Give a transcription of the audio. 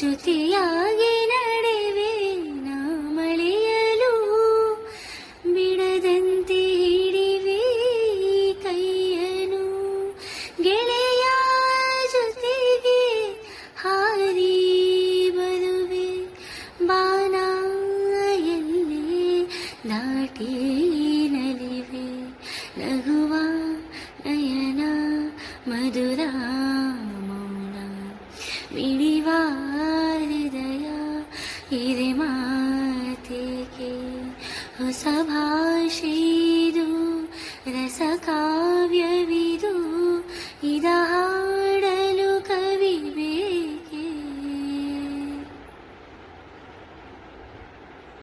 ಜೊತೆಯಾಗಿ ನಡೆವೆ ನಾ ಮಳೆಯಲು ಬಿಡದಂತೆ ಹಿಡಿವೆ ಕೈಯನು ಗೆಳೆಯ ಜೊತೆಗೆ ಹಾರಿ ಬರುವೆ ಬಾನ ಎಲ್ಲೇ ದಾಟಿ ನಲಿವೆ ನಗುವ ನಯನ ಮಧುರ ಮೌನ ಮಿಡಿವ ಹೃದಯ ಹಿರೆ ಮಾತಿಗೆ ಹೊಸ ಭಾಷೆದು ರಸ ಕಾವ್ಯವಿ